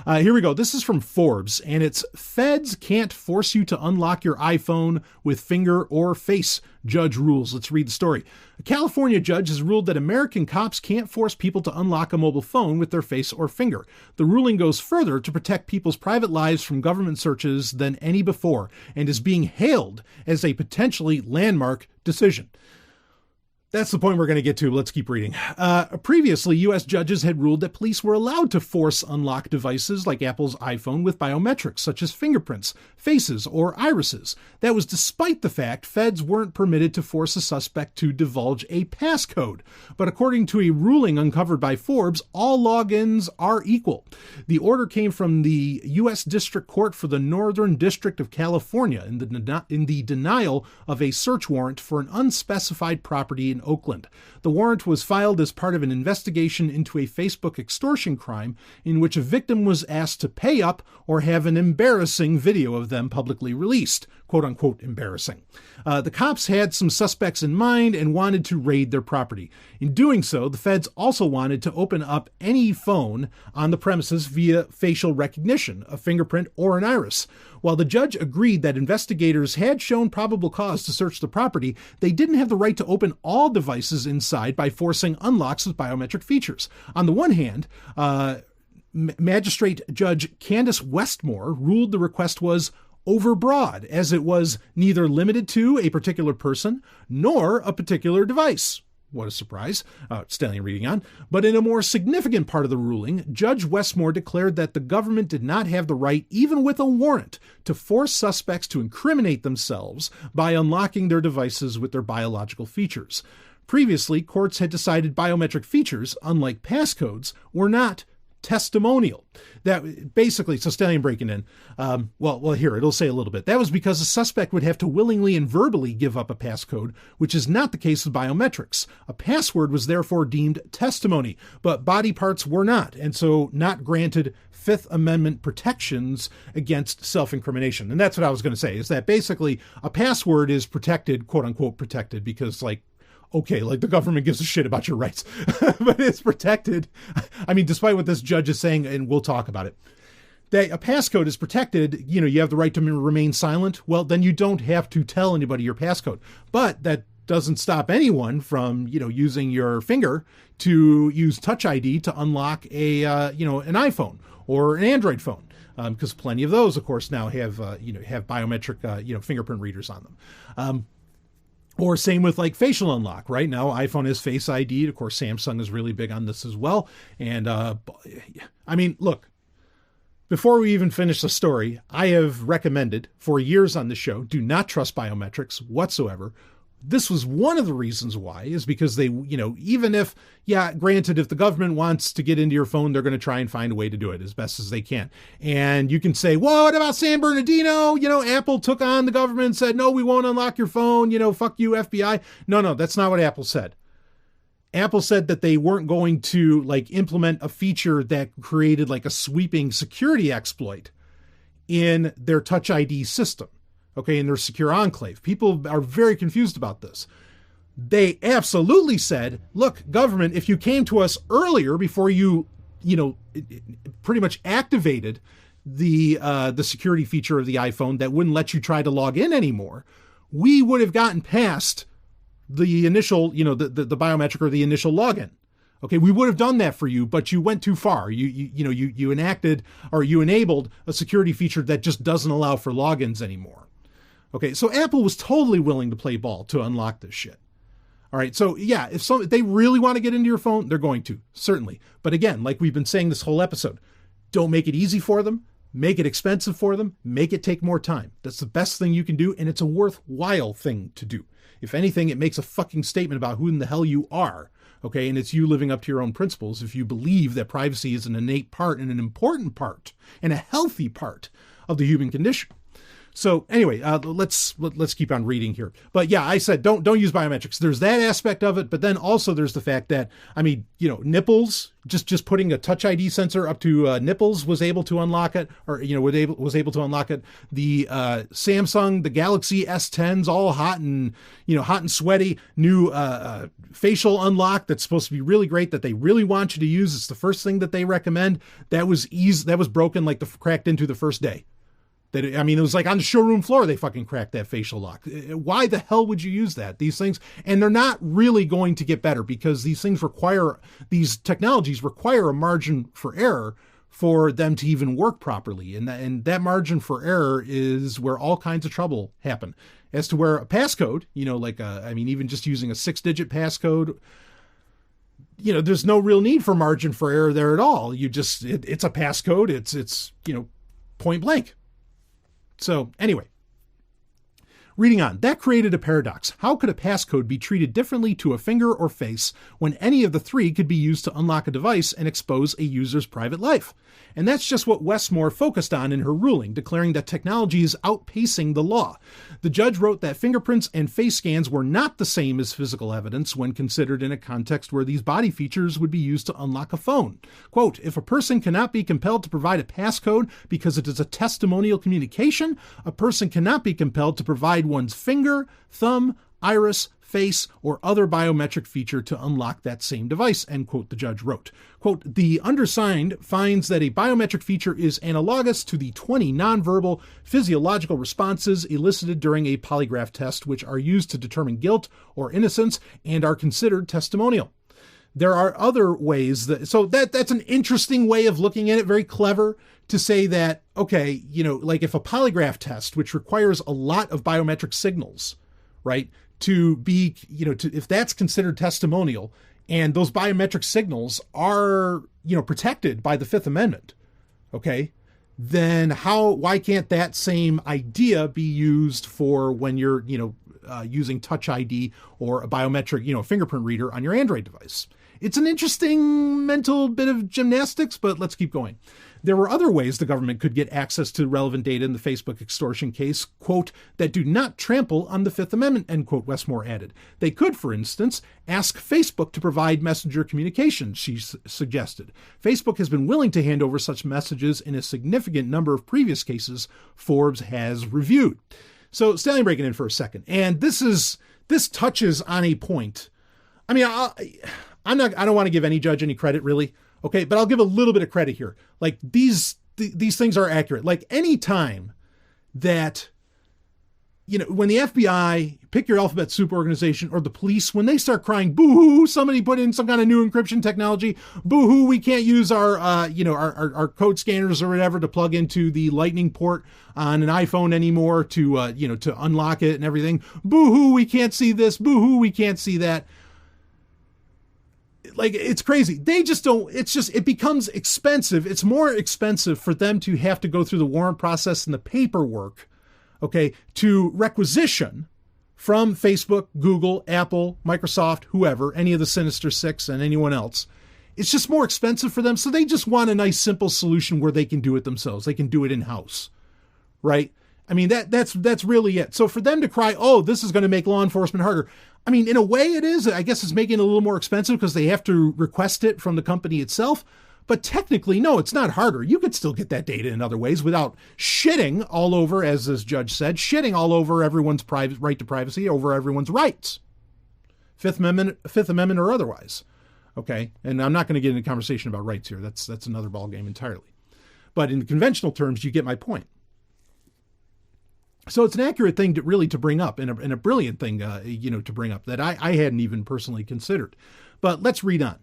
here we go. This is from Forbes, and it's feds can't force you to unlock your iPhone with finger or face. Judge rules. Let's read the story. A California judge has ruled that American cops can't force people to unlock a mobile phone with their face or finger. The ruling goes further to protect people's private lives from government searches than any before, and is being hailed as a potentially landmark decision. That's the point we're going to get to. Let's keep reading. Previously, U.S. judges had ruled that police were allowed to force unlock devices like Apple's iPhone with biometrics, such as fingerprints, faces, or irises. That was despite the fact feds weren't permitted to force a suspect to divulge a passcode. But according to a ruling uncovered by Forbes, all logins are equal. The order came from the U.S. District Court for the Northern District of California in the denial of a search warrant for an unspecified property in Oakland. The warrant was filed as part of an investigation into a Facebook extortion crime in which a victim was asked to pay up or have an embarrassing video of them publicly released. Quote unquote embarrassing. The cops had some suspects in mind and wanted to raid their property. In doing so, the feds also wanted to open up any phone on the premises via facial recognition, a fingerprint, or an iris. While the judge agreed that investigators had shown probable cause to search the property, they didn't have the right to open all devices inside by forcing unlocks with biometric features. On the one hand, Magistrate Judge Candace Westmore ruled the request was overbroad, as it was neither limited to a particular person nor a particular device. What a surprise. Stanley reading on. But in a more significant part of the ruling, Judge Westmore declared that the government did not have the right, even with a warrant, to force suspects to incriminate themselves by unlocking their devices with their biological features. Previously, courts had decided biometric features, unlike passcodes, were not testimonial. That basically, so Stanley breaking in, here, it'll say a little bit. That was because a suspect would have to willingly and verbally give up a passcode, which is not the case with biometrics. A password was therefore deemed testimony, but body parts were not, and so not granted Fifth Amendment protections against self-incrimination. And that's what I was going to say, is that basically a password is protected, quote unquote protected, because the government gives a shit about your rights, but it's protected. I mean, despite what this judge is saying, and we'll talk about it, that a passcode is protected. You have the right to remain silent. Well, then you don't have to tell anybody your passcode, but that doesn't stop anyone from, using your finger to use Touch ID to unlock an iPhone or an Android phone. Because plenty of those, of course, now have biometric, fingerprint readers on them. Or same with facial unlock, right? Now iPhone has Face ID. Of course, Samsung is really big on this as well. And look, before we even finish the story, I have recommended for years on the show, do not trust biometrics whatsoever. This was one of the reasons why, is because they, even if, granted, if the government wants to get into your phone, they're going to try and find a way to do it as best as they can. And you can say, well, what about San Bernardino? Apple took on the government and said, no, we won't unlock your phone. Fuck you, FBI. No, that's not what Apple said. Apple said that they weren't going to implement a feature that created a sweeping security exploit in their Touch ID system. Okay, in their secure enclave. People are very confused about this. They absolutely said, look, government, if you came to us earlier before you pretty much activated the security feature of the iPhone that wouldn't let you try to log in anymore, we would have gotten past the initial, the biometric or the initial login. Okay, we would have done that for you, but you went too far. You enacted or you enabled a security feature that just doesn't allow for logins anymore. Okay, so Apple was totally willing to play ball to unlock this shit. All right, so if they really want to get into your phone, they're going to, certainly. But again, like we've been saying this whole episode, don't make it easy for them, make it expensive for them, make it take more time. That's the best thing you can do, and it's a worthwhile thing to do. If anything, it makes a fucking statement about who in the hell you are, okay? And it's you living up to your own principles if you believe that privacy is an innate part and an important part and a healthy part of the human condition. So anyway, let's keep on reading here. But yeah, I said don't use biometrics. There's that aspect of it, but then also there's the fact that, I mean, nipples, just putting a Touch ID sensor up to nipples was able to unlock it, or was able to unlock it. The Samsung, the Galaxy S10s, all hot and sweaty. New facial unlock that's supposed to be really great, that they really want you to use. It's the first thing that they recommend. That was broken like cracked into the first day. It was like on the showroom floor, they fucking cracked that facial lock. Why the hell would you use that? These things, and they're not really going to get better because these technologies require a margin for error for them to even work properly. And that margin for error is where all kinds of trouble happen. As to where a passcode, even just using a 6-digit passcode, there's no real need for margin for error there at all. It's a passcode. It's point blank. So anyway, reading on, that created a paradox. How could a passcode be treated differently to a finger or face when any of the three could be used to unlock a device and expose a user's private life? And that's just what Westmore focused on in her ruling, declaring that technology is outpacing the law. The judge wrote that fingerprints and face scans were not the same as physical evidence when considered in a context where these body features would be used to unlock a phone. Quote, if a person cannot be compelled to provide a passcode because it is a testimonial communication, a person cannot be compelled to provide one's finger, thumb, iris, face, or other biometric feature to unlock that same device, end quote, the judge wrote. Quote, the undersigned finds that a biometric feature is analogous to the 20 nonverbal physiological responses elicited during a polygraph test, which are used to determine guilt or innocence and are considered testimonial. There are other ways that's an interesting way of looking at it, very clever, to say that, okay, like if a polygraph test, which requires a lot of biometric signals, right, to be, if that's considered testimonial and those biometric signals are, protected by the Fifth Amendment, okay, then why can't that same idea be used for when you're, using Touch ID or a biometric, fingerprint reader on your Android device? It's an interesting mental bit of gymnastics, but let's keep going. There were other ways the government could get access to relevant data in the Facebook extortion case, quote, that do not trample on the Fifth Amendment, end quote, Westmore added. They could, for instance, ask Facebook to provide messenger communication, she suggested. Facebook has been willing to hand over such messages in a significant number of previous cases Forbes has reviewed. So, Stallion breaking in for a second. And this touches on a point. I mean, I don't want to give any judge any credit, really. Okay, but I'll give a little bit of credit here. Like these things are accurate. Like any time that, when the FBI, pick your alphabet soup organization, or the police, when they start crying, boo-hoo, somebody put in some kind of new encryption technology, boo-hoo, we can't use our code scanners or whatever to plug into the lightning port on an iPhone anymore to unlock it and everything. Boo-hoo, we can't see this. Boo-hoo, we can't see that. Like, it's crazy. They just don't, it becomes expensive. It's more expensive for them to have to go through the warrant process and the paperwork, okay, to requisition from Facebook, Google, Apple, Microsoft, whoever, any of the Sinister Six and anyone else. It's just more expensive for them. So they just want a nice, simple solution where they can do it themselves. They can do it in-house, right? I mean, that's really it. So for them to cry, oh, this is going to make law enforcement harder. I mean, in a way it is. I guess it's making it a little more expensive because they have to request it from the company itself. But technically, no, it's not harder. You could still get that data in other ways without shitting all over, as this judge said, shitting all over everyone's private right to privacy, over everyone's rights. Fifth Amendment or otherwise. Okay. And I'm not going to get into a conversation about rights here. That's another ballgame entirely. But in conventional terms, you get my point. So it's an accurate thing to bring up, and a brilliant thing, to bring up that I hadn't even personally considered. But let's read on.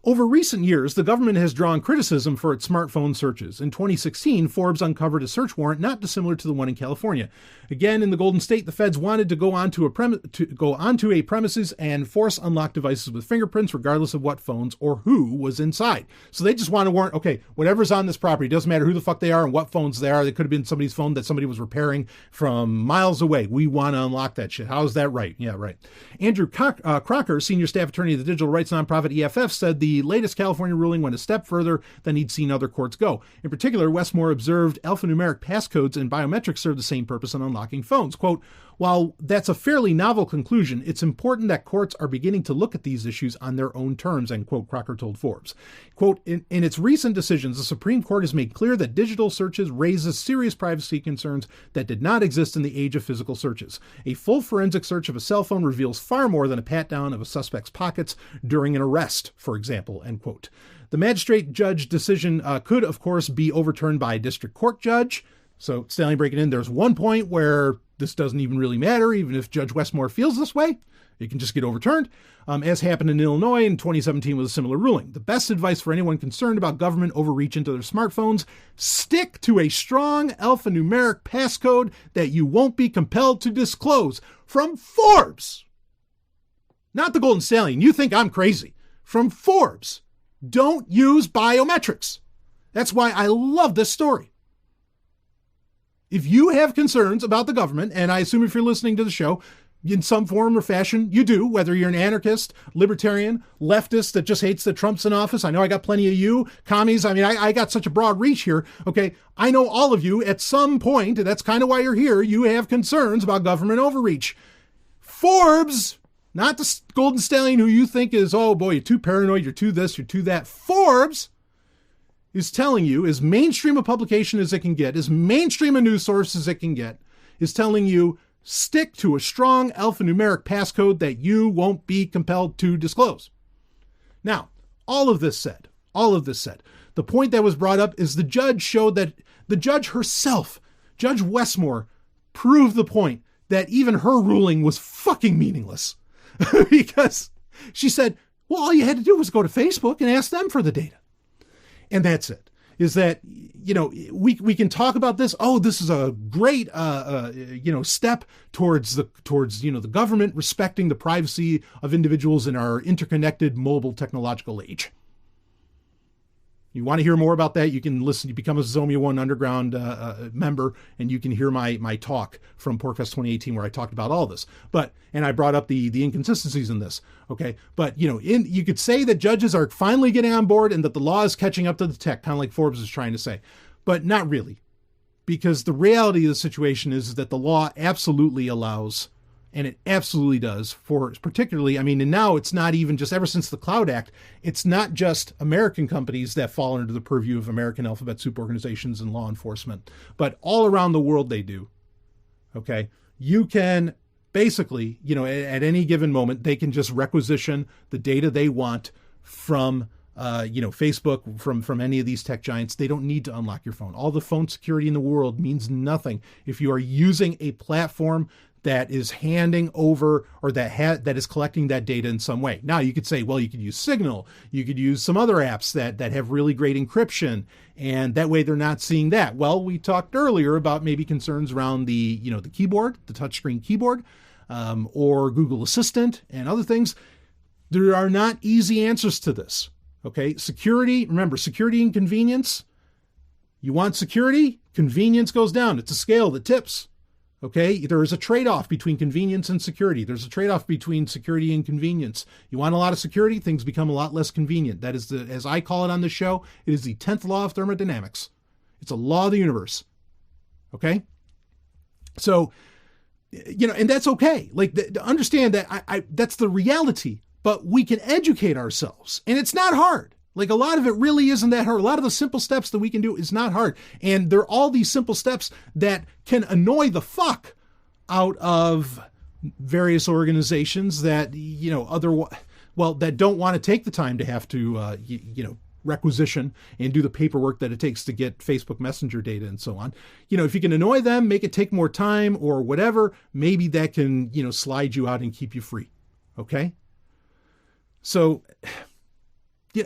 Over recent years, the government has drawn criticism for its smartphone searches. In 2016, Forbes uncovered a search warrant not dissimilar to the one in California. Again, in the Golden State, the feds wanted to go onto a premises and force unlock devices with fingerprints, regardless of what phones or who was inside. So they just want to warrant, okay, whatever's on this property, doesn't matter who the fuck they are and what phones they are. They could have been somebody's phone that somebody was repairing from miles away. We want to unlock that shit. How's that right? Yeah, right. Andrew Crocker, senior staff attorney of the digital rights nonprofit EFF, said the the latest California ruling went a step further than he'd seen other courts go. In particular, Westmore observed alphanumeric passcodes and biometrics serve the same purpose in unlocking phones. Quote, while that's a fairly novel conclusion, it's important that courts are beginning to look at these issues on their own terms, end quote, Crocker told Forbes. Quote, in its recent decisions, the Supreme Court has made clear that digital searches raises serious privacy concerns that did not exist in the age of physical searches. A full forensic search of a cell phone reveals far more than a pat-down of a suspect's pockets during an arrest, for example, end quote. The magistrate judge decision could, of course, be overturned by a district court judge. So, Stanley breaking in, there's one point where this doesn't even really matter, even if Judge Westmore feels this way. It can just get overturned, as happened in Illinois in 2017 with a similar ruling. The best advice for anyone concerned about government overreach into their smartphones, stick to a strong alphanumeric passcode that you won't be compelled to disclose. From Forbes. Not the Golden Stallion. You think I'm crazy. From Forbes. Don't use biometrics. That's why I love this story. If you have concerns about the government, and I assume if you're listening to the show, in some form or fashion, you do, whether you're an anarchist, libertarian, leftist that just hates that Trump's in office. I know I got plenty of you, commies. I mean, I got such a broad reach here. Okay, I know all of you at some point, and that's kind of why you're here, you have concerns about government overreach. Forbes, not the Golden Stallion who you think is, oh boy, you're too paranoid, you're too this, you're too that. Forbes is telling you, as mainstream a publication as it can get, as mainstream a news source as it can get, is telling you, stick to a strong alphanumeric passcode that you won't be compelled to disclose. Now, all of this said, the point that was brought up is the judge showed that the judge herself, Judge Westmore, proved the point that even her ruling was fucking meaningless. Because she said, well, all you had to do was go to Facebook and ask them for the data. And that's it. Is that, you know, we can talk about this. Oh, this is a great, step towards the government respecting the privacy of individuals in our interconnected mobile technological age. You want to hear more about that? You can listen. You become a Zomia 1 Underground member, and you can hear my talk from PorcFest 2018 where I talked about all this. And I brought up the inconsistencies in this. Okay, but you could say that judges are finally getting on board and that the law is catching up to the tech, kind of like Forbes is trying to say, but not really, because the reality of the situation is that the law absolutely allows. And it absolutely does for particularly, I mean, and now it's not even just ever since the Cloud Act, it's not just American companies that fall under the purview of American alphabet soup organizations and law enforcement, but all around the world they do. Okay. You can basically, at any given moment, they can just requisition the data they want from Facebook, from any of these tech giants. They don't need to unlock your phone. All the phone security in the world means nothing if you are using a platform that is handing over or that is collecting that data in some way. Now you could say, well, you could use Signal, you could use some other apps that have really great encryption, and that way they're not seeing that. Well, we talked earlier about maybe concerns around the keyboard, the touchscreen keyboard, or Google Assistant and other things. There are not easy answers to this. Okay, security. Remember, security and convenience. You want security, convenience goes down. It's a scale that tips. Okay, there is a trade-off between convenience and security. There's a trade-off between security and convenience. You want a lot of security, things become a lot less convenient. That is as I call it on the show, it is the 10th law of thermodynamics. It's a law of the universe. Okay? So, and that's okay. Like, to understand that that's the reality, but we can educate ourselves, and it's not hard. Like, a lot of it really isn't that hard. A lot of the simple steps that we can do is not hard. And there are all these simple steps that can annoy the fuck out of various organizations that, that don't want to take the time to have to, requisition and do the paperwork that it takes to get Facebook Messenger data and so on. If you can annoy them, make it take more time or whatever, maybe that can, slide you out and keep you free. Okay? So... yeah,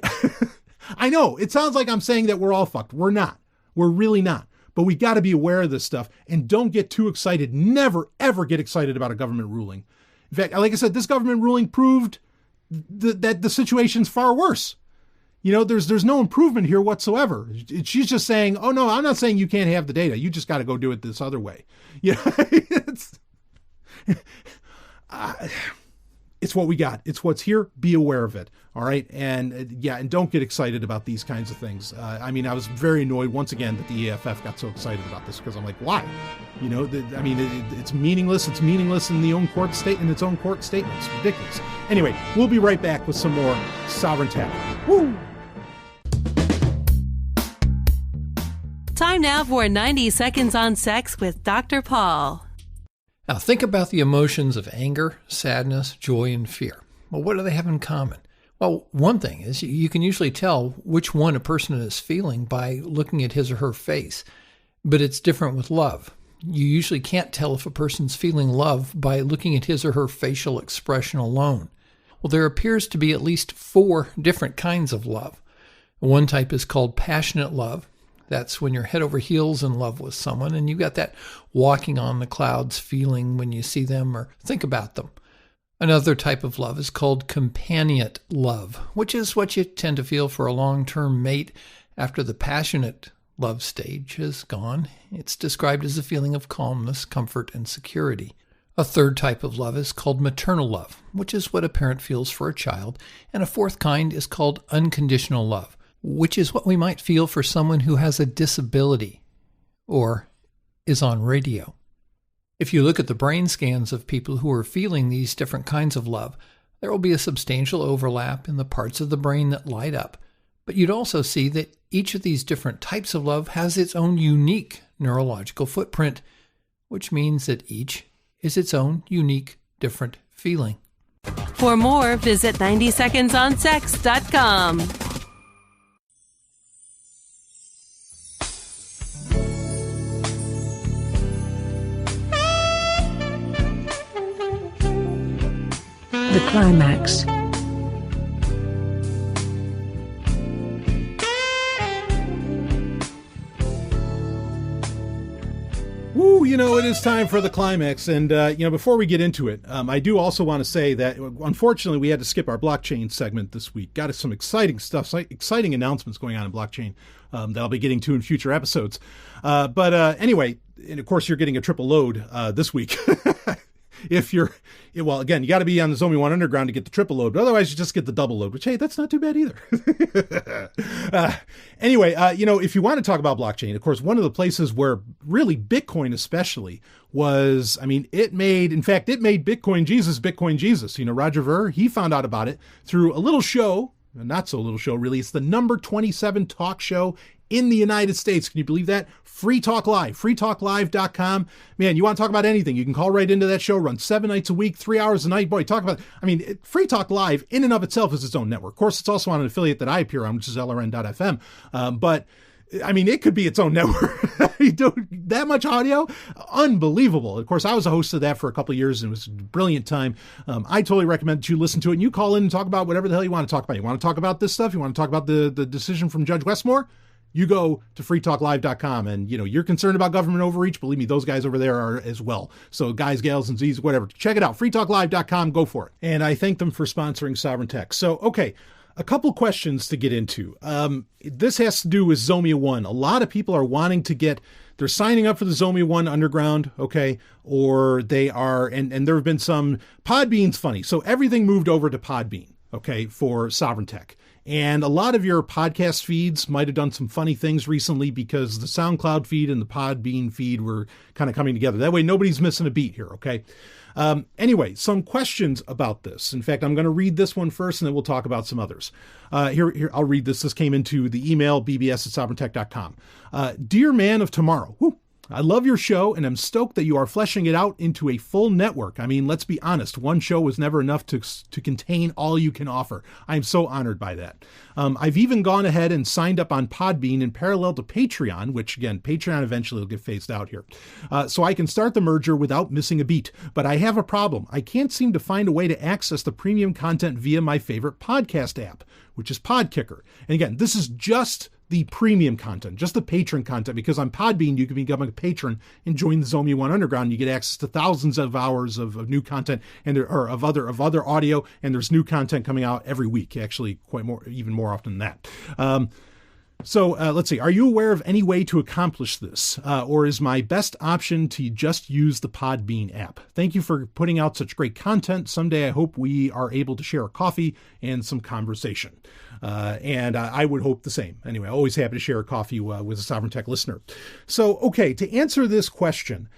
I know it sounds like I'm saying that we're all fucked. We're not. We're really not. But we got to be aware of this stuff and don't get too excited. Never, ever get excited about a government ruling. In fact, like I said, this government ruling proved that the situation's far worse. There's no improvement here whatsoever. She's just saying, oh no, I'm not saying you can't have the data. You just got to go do it this other way. It's it's what we got. It's what's here. Be aware of it. All right. And and don't get excited about these kinds of things. I was very annoyed once again that the EFF got so excited about this, because I'm like, why? It's meaningless. It's meaningless in its own court statement. It's ridiculous. Anyway, we'll be right back with some more Sovryn Tech. Woo! Time now for 90 Seconds on Sex with Dr. Paul. Now think about the emotions of anger, sadness, joy, and fear. Well, what do they have in common? Well, one thing is you can usually tell which one a person is feeling by looking at his or her face, but it's different with love. You usually can't tell if a person's feeling love by looking at his or her facial expression alone. Well, there appears to be at least 4 different kinds of love. One type is called passionate love. That's when you're head over heels in love with someone, and you got that walking on the clouds feeling when you see them or think about them. Another type of love is called companionate love, which is what you tend to feel for a long-term mate after the passionate love stage has gone. It's described as a feeling of calmness, comfort, and security. A third type of love is called maternal love, which is what a parent feels for a child. And a fourth kind is called unconditional love, which is what we might feel for someone who has a disability or is on radio. If you look at the brain scans of people who are feeling these different kinds of love, there will be a substantial overlap in the parts of the brain that light up. But you'd also see that each of these different types of love has its own unique neurological footprint, which means that each is its own unique, different feeling. For more, visit 90secondsonsex.com. The Climax. Woo, it is time for the climax. And, before we get into it, I do also want to say that, unfortunately, we had to skip our blockchain segment this week. Got us some exciting stuff, exciting announcements going on in blockchain that I'll be getting to in future episodes. Anyway, and of course, you're getting a triple load this week. Again, you got to be on the Zomia 1 Underground to get the triple load, but otherwise you just get the double load, which, hey, that's not too bad either. Anyway, if you want to talk about blockchain, of course, one of the places where really Bitcoin especially was, it made Bitcoin Jesus. Roger Ver, he found out about it through a little show, a not so little show, really. It's the number 27 talk show in the United States. Can you believe that? Free Talk Live, freetalklive.com. Man, you want to talk about anything, you can call right into that show, run 7 nights a week, 3 hours a night. Boy, talk about, Free Talk Live in and of itself is its own network. Of course, it's also on an affiliate that I appear on, which is LRN.FM. It could be its own network. That much audio? Unbelievable. Of course, I was a host of that for a couple of years, and it was a brilliant time. I totally recommend that you listen to it, and you call in and talk about whatever the hell you want to talk about. You want to talk about this stuff? You want to talk about the decision from Judge Westmore? You go to freetalklive.com, and you're concerned about government overreach. Believe me, those guys over there are as well. So guys, gals, and Z's, whatever. Check it out. freetalklive.com. Go for it. And I thank them for sponsoring Sovryn Tech. So, okay, a couple questions to get into. This has to do with Zomia 1. A lot of people are wanting to they're signing up for the Zomia 1 Underground, okay, or they are, and there have been some, Podbean's funny. So everything moved over to Podbean, okay, for Sovryn Tech. And a lot of your podcast feeds might have done some funny things recently because the SoundCloud feed and the Podbean feed were kind of coming together. That way, nobody's missing a beat here, okay? Anyway, some questions about this. In fact, I'm going to read this one first, and then we'll talk about some others. Here, I'll read this. This came into the email, bbs@sovryntech.com. Dear man of tomorrow, I love your show, and I'm stoked that you are fleshing it out into a full network. Let's be honest, one show was never enough to contain all you can offer. I am so honored by that. I've even gone ahead and signed up on Podbean in parallel to Patreon, which, again, Patreon eventually will get phased out here, so I can start the merger without missing a beat. But I have a problem. I can't seem to find a way to access the premium content via my favorite podcast app, which is Podkicker. And again, this is just the premium content, just the patron content, because on Podbean, you can become a patron and join the Zomia 1 Underground. You get access to thousands of hours of new content and of other audio, and there's new content coming out every week, actually even more often than that. So let's see. Are you aware of any way to accomplish this? Or is my best option to just use the Podbean app? Thank you for putting out such great content. Someday I hope we are able to share a coffee and some conversation. And I would hope the same. Anyway, always happy to share a coffee with a Sovereign Tech listener. So, okay, to answer this question,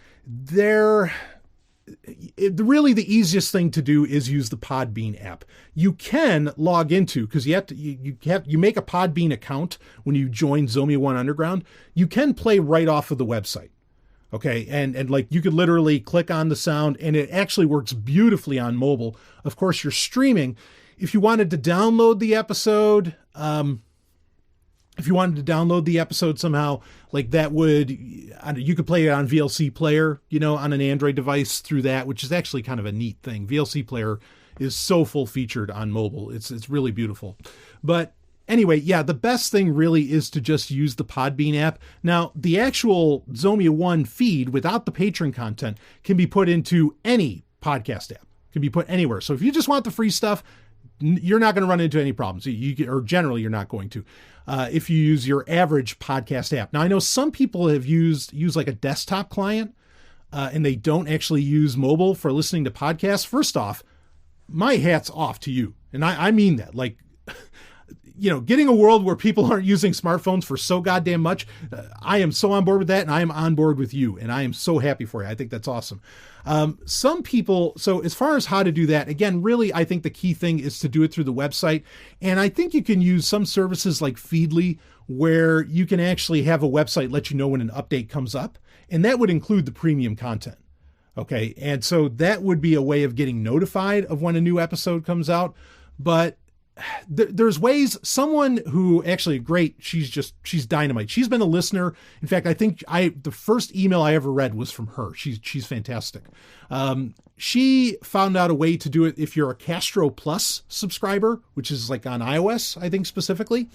really the easiest thing to do is use the Podbean app. You can log into, because you make a Podbean account when you join Zomia 1 Underground. You can play right off of the website. Okay, and like you could literally click on the sound, and it actually works beautifully on mobile. Of course, you're streaming. If you wanted to download the episode, somehow, like that you could play it on VLC Player, on an Android device through that, which is actually kind of a neat thing. VLC Player is so full featured on mobile. It's really beautiful. But anyway, yeah, the best thing really is to just use the Podbean app. Now, the actual Zomia 1 feed without the patron content can be put into any podcast app. Can be put anywhere. So if you just want the free stuff, you're not going to run into any problems. Or generally, you're not going to. If you use your average podcast app. Now, I know some people have used like a desktop client, and they don't actually use mobile for listening to podcasts. First off, my hat's off to you. And I mean that. Like, getting a world where people aren't using smartphones for so goddamn much, I am so on board with that, and I am on board with you, and I am so happy for you. I think that's awesome. Some people, so as far as how to do that, again, really, I think the key thing is to do it through the website. And I think you can use some services like Feedly, where you can actually have a website let you know when an update comes up. And that would include the premium content. Okay. And so that would be a way of getting notified of when a new episode comes out. But there's ways. Someone who actually great, she's dynamite. She's been a listener. In fact, I think the first email I ever read was from her. She's fantastic. She found out a way to do it if you're a Castro Plus subscriber, which is like on iOS, I think specifically.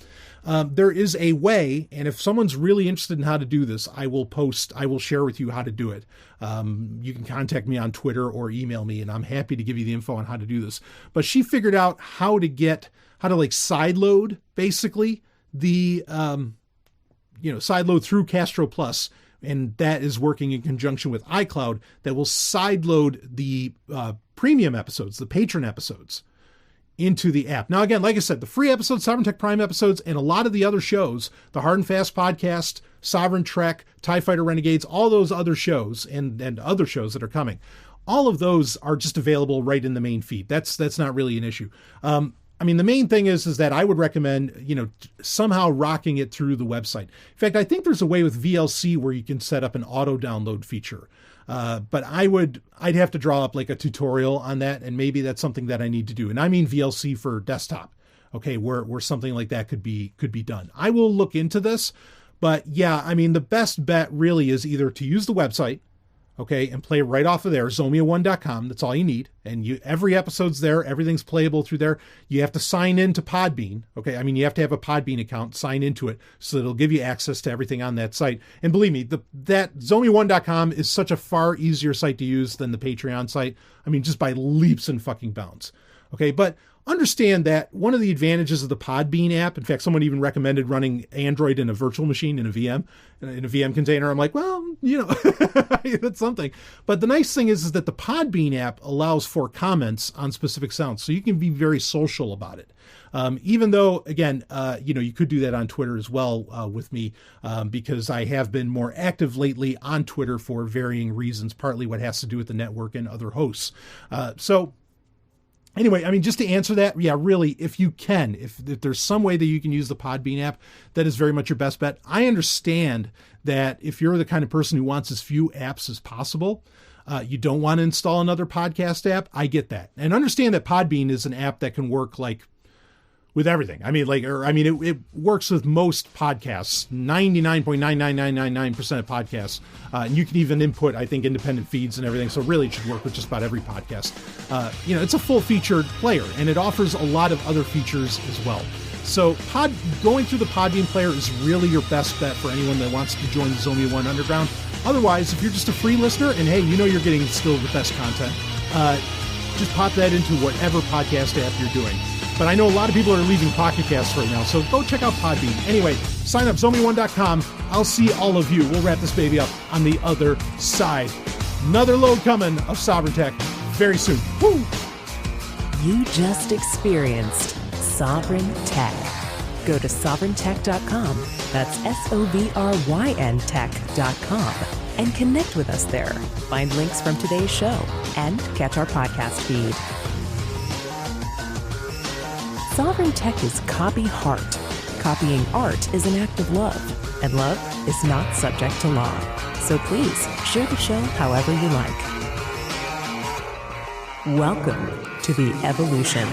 There is a way, and if someone's really interested in how to do this, I will share with you how to do it. You can contact me on Twitter or email me, and I'm happy to give you the info on how to do this. But she figured out how to like sideload basically the, sideload through Castro Plus. And that is working in conjunction with iCloud that will sideload the premium episodes, the patron episodes, into the app. Now, again, like I said, the free episodes, Sovereign Tech Prime episodes, and a lot of the other shows, the Hard and Fast podcast, Sovereign Trek, TIE Fighter Renegades, all those other shows and other shows that are coming, all of those are just available right in the main feed. That's not really an issue. The main thing is that I would recommend, somehow rocking it through the website. In fact, I think there's a way with VLC where you can set up an auto download feature. But I'd have to draw up like a tutorial on that, and maybe that's something that I need to do. And I mean VLC for desktop, okay, where something like that could be done. I will look into this, but yeah, the best bet really is either to use the website, okay, and play right off of there, Zomia1.com. That's all you need. And every episode's there. Everything's playable through there. You have to sign in to Podbean, okay? You have to have a Podbean account, sign into it, so that it'll give you access to everything on that site. And believe me, that Zomia1.com is such a far easier site to use than the Patreon site. just by leaps and fucking bounds, okay? But understand that one of the advantages of the Podbean app, in fact, someone even recommended running Android in a virtual machine in a VM container. I'm like, well, that's something. But the nice thing is that the Podbean app allows for comments on specific sounds, so you can be very social about it. Even though, again, you could do that on Twitter as well with me, because I have been more active lately on Twitter for varying reasons, partly what has to do with the network and other hosts. Anyway, just to answer that, yeah, really, if you can, if there's some way that you can use the Podbean app, that is very much your best bet. I understand that if you're the kind of person who wants as few apps as possible, you don't want to install another podcast app. I get that. And understand that Podbean is an app that can work like with everything. It works with most podcasts, 99.99999% of podcasts. And you can even input, I think, independent feeds and everything. So really it should work with just about every podcast. It's a full featured player, and it offers a lot of other features as well. So going through the Podbean player is really your best bet for anyone that wants to join the Zomia 1 Underground. Otherwise, if you're just a free listener and hey, you're getting still the best content, just pop that into whatever podcast app you're doing. But I know a lot of people are leaving Pocket Casts right now, so go check out Podbean. Anyway, sign up, Zomia1.com. I'll see all of you. We'll wrap this baby up on the other side. Another load coming of Sovryn Tech very soon. Woo! You just experienced Sovryn Tech. Go to sovryntech.com, that's SOVRYN tech.com, and connect with us there. Find links from today's show and catch our podcast feed. Sovryn Tech is copy heart. Copying art is an act of love, and love is not subject to law. So please share the show however you like. Welcome to the evolution.